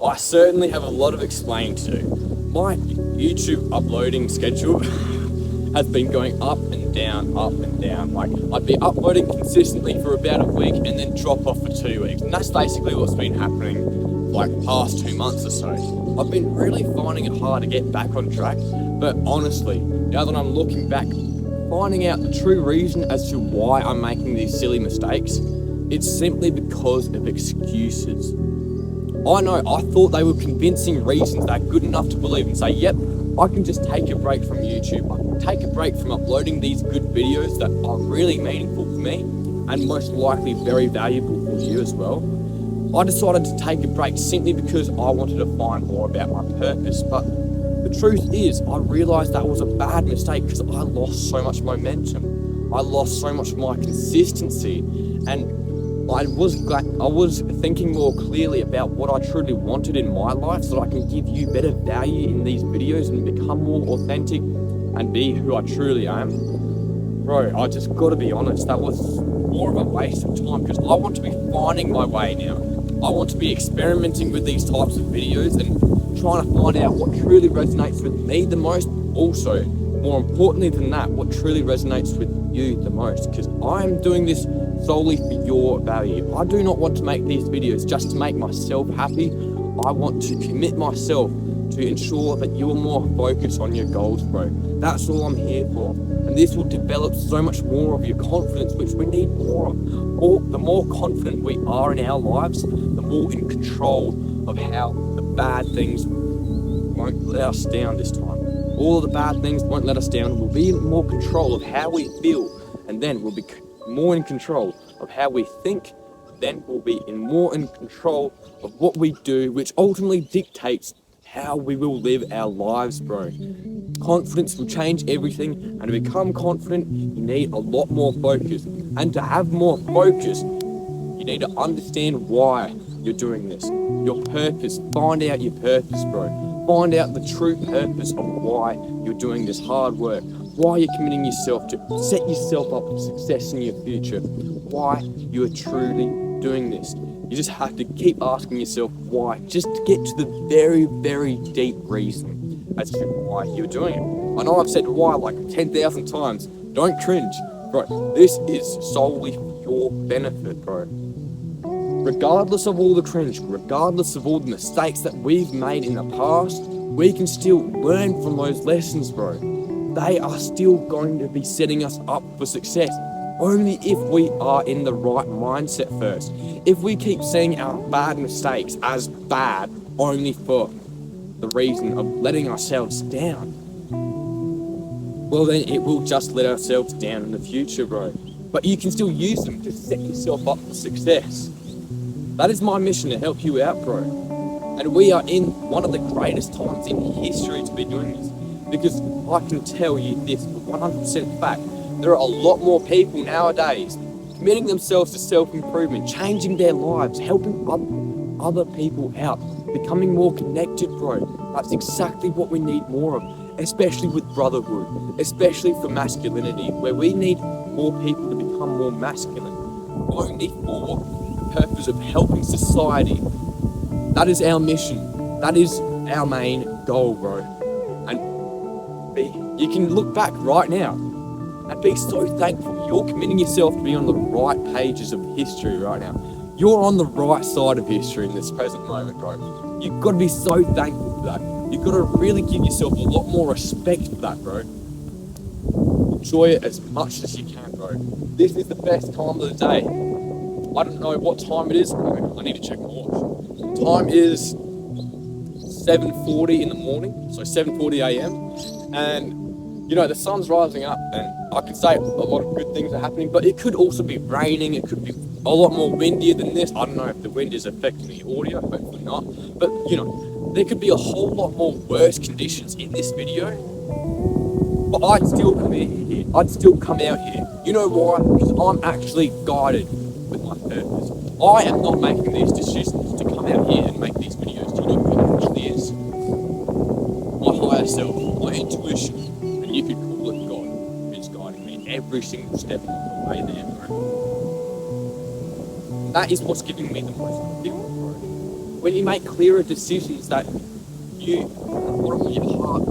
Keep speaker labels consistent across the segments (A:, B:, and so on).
A: I certainly have a lot of explaining to do. My YouTube uploading schedule has been going up and down, up and down. Like, I'd be uploading consistently for about a week and then drop off for 2 weeks. And that's basically what's been happening like past 2 months or so. I've been really finding it hard to get back on track, but honestly, now that I'm looking back, finding out the true reason as to why I'm making these silly mistakes, it's simply because of excuses. I know, I thought they were convincing reasons that are good enough to believe and say, yep, I can just take a break from YouTube. I can take a break from uploading these good videos that are really meaningful for me and most likely very valuable for you as well. I decided to take a break simply because I wanted to find more about my purpose. But the truth is, I realized that was a bad mistake because I lost so much momentum. I lost so much of my consistency, and I was thinking more clearly about what I truly wanted in my life so that I can give you better value in these videos and become more authentic and be who I truly am. Bro, I just gotta be honest, that was more of a waste of time because I want to be finding my way now. I want to be experimenting with these types of videos and trying to find out what truly resonates with me the most. Also, more importantly than that, what truly resonates with you the most, because I'm doing this solely for your value. I do not want to make these videos just to make myself happy. I want to commit myself to ensure that you're more focused on your goals, bro. That's all I'm here for. And this will develop so much more of your confidence, which we need more of. The more confident we are in our lives, the more in control of how the bad things won't let us down this time. All of the bad things won't let us down. We'll be in more control of how we feel, and then we'll be more in control of how we think. Then we'll be more in control of what we do, which ultimately dictates how we will live our lives, bro. Confidence will change everything, and to become confident, you need a lot more focus. And to have more focus, you need to understand why you're doing this. Your purpose. Find out your purpose, bro. Find out the true purpose of why you're doing this hard work. Why you're committing yourself to set yourself up for success in your future. Why you're truly doing this. You just have to keep asking yourself why, just to get to the very, very deep reason as to why you're doing it. I know I've said why like 10,000 times. Don't cringe, bro. This is solely for your benefit, bro. Regardless of all the cringe, regardless of all the mistakes that we've made in the past, we can still learn from those lessons, bro. They are still going to be setting us up for success. Only if we are in the right mindset first. If we keep seeing our bad mistakes as bad only for the reason of letting ourselves down, well then it will just let ourselves down in the future, bro. But you can still use them to set yourself up for success. That is my mission, to help you out, bro. And we are in one of the greatest times in history to be doing this. Because I can tell you this for 100% fact. There are a lot more people nowadays committing themselves to self-improvement, changing their lives, helping other people out, becoming more connected, bro. That's exactly what we need more of, especially with brotherhood, especially for masculinity, where we need more people to become more masculine, only for the purpose of helping society. That is our mission. That is our main goal, bro. And you can look back right now and be so thankful. You're committing yourself to be on the right pages of history right now. You're on the right side of history in this present moment, bro. You've got to be so thankful for that. You've got to really give yourself a lot more respect for that, bro. Enjoy it as much as you can, bro. This is the best time of the day. I don't know what time it is. I need to check my watch. Time is 7:40 in the morning, so 7:40 a.m. And you know, the sun's rising up, and I could say a lot of good things are happening, but it could also be raining. It could be a lot more windier than this. I don't know if the wind is affecting the audio, hopefully not. But you know, there could be a whole lot more worse conditions in this video. But I'd still come in here. I'd still come out here. You know why? Because I'm actually guided with my purpose. I am not making these decisions to come out here and make these videos. Do you know what it actually is? My higher self, my intuition, and you could call it God, is guiding me every single step of the way there, bro. That is what's giving me the most fulfillment, bro. when you make clearer decisions that you, at the bottom of your heart,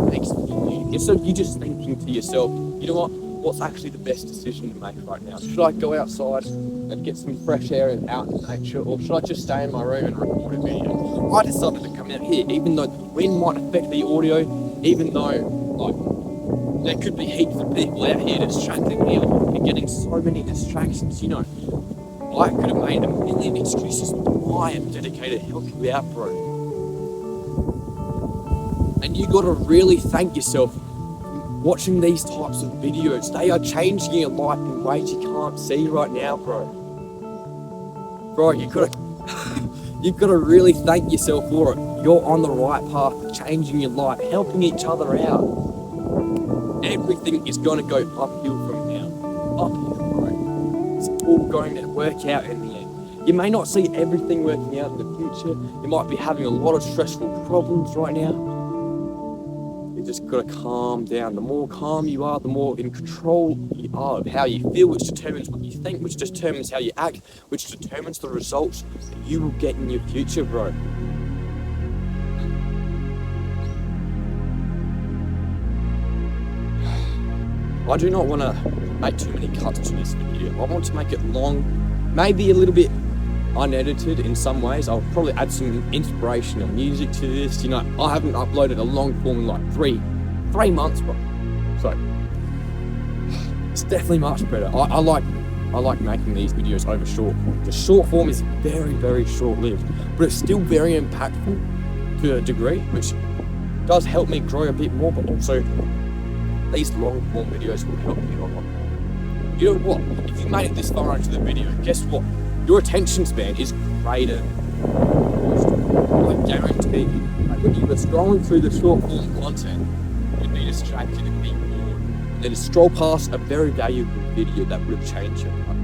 A: makes you, instead of you just thinking to yourself, you know what, what's actually the best decision to make right now? Should I go outside and get some fresh air and out in nature, or should I just stay in my room and record a video? I decided to come out here, even though the wind might affect the audio, even though like there could be heaps of people out here distracting me. I'm getting so many distractions, you know. I could have made a million excuses why I'm dedicated to help you out, bro. And you gotta really thank yourself for watching these types of videos. They are changing your life in ways you can't see right now, bro. Bro, you've gotta really thank yourself for it. You're on the right path of changing your life, helping each other out. Everything is gonna go uphill from now. Uphill, bro. It's all going to work out in the end. You may not see everything working out in the future. You might be having a lot of stressful problems right now. You just gotta calm down. The more calm you are, the more in control you are of how you feel, which determines what you think, which determines how you act, which determines the results that you will get in your future, bro. I do not want to make too many cuts to this video. I want to make it long, maybe a little bit unedited in some ways. I'll probably add some inspirational music to this. You know, I haven't uploaded a long form in like three months, bro. So it's definitely much better. I like making these videos over short. The short form is very, very short-lived, but it's still very impactful to a degree, which does help me grow a bit more, but also these long form videos will help you a lot. You know what? If you made it this far into the video, guess what? Your attention span is greater. I guarantee you. Like when you were scrolling through the short form content, you'd be distracted and be bored. And then scroll past a very valuable video that would have changed your life.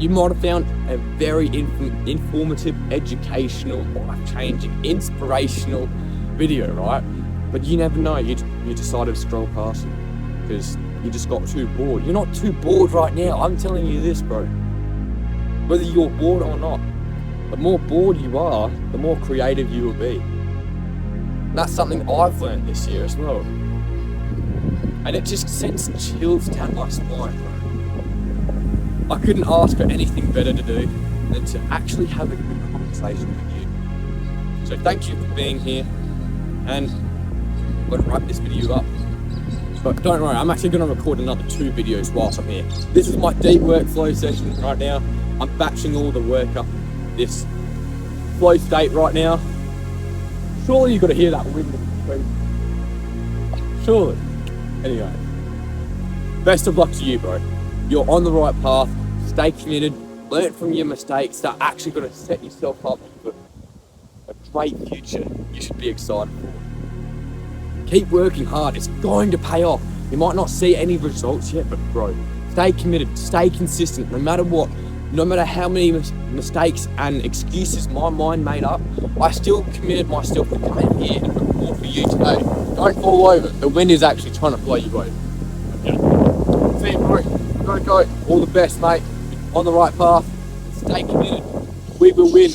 A: You might have found a very informative, educational, life-changing, inspirational video, right? But you never know, you decided to scroll past it because you just got too bored. You're not too bored right now, I'm telling you this, bro. Whether you're bored or not, the more bored you are, the more creative you will be. And that's something I've learned this year as well. And it just sends chills down my spine, bro. I couldn't ask for anything better to do than to actually have a good conversation with you. So thank you for being here, and I'm going to wrap this video up. But don't worry, I'm actually going to record another 2 videos whilst I'm here. This is my deep workflow session right now. I'm batching all the work up this flow state right now. Surely you've got to hear that wind. Surely. Anyway, best of luck to you, bro. You're on the right path. Stay committed. Learn from your mistakes. They're actually going to set yourself up for a great future you should be excited for. Keep working hard. It's going to pay off. You might not see any results yet, but bro, stay committed. Stay consistent. No matter what. No matter how many mistakes and excuses my mind made up, I still committed myself to come in here and record for you today. Don't fall over. The wind is actually trying to blow you over. Okay. See you, bro. Go. All the best, mate. On the right path. Stay committed. We will win.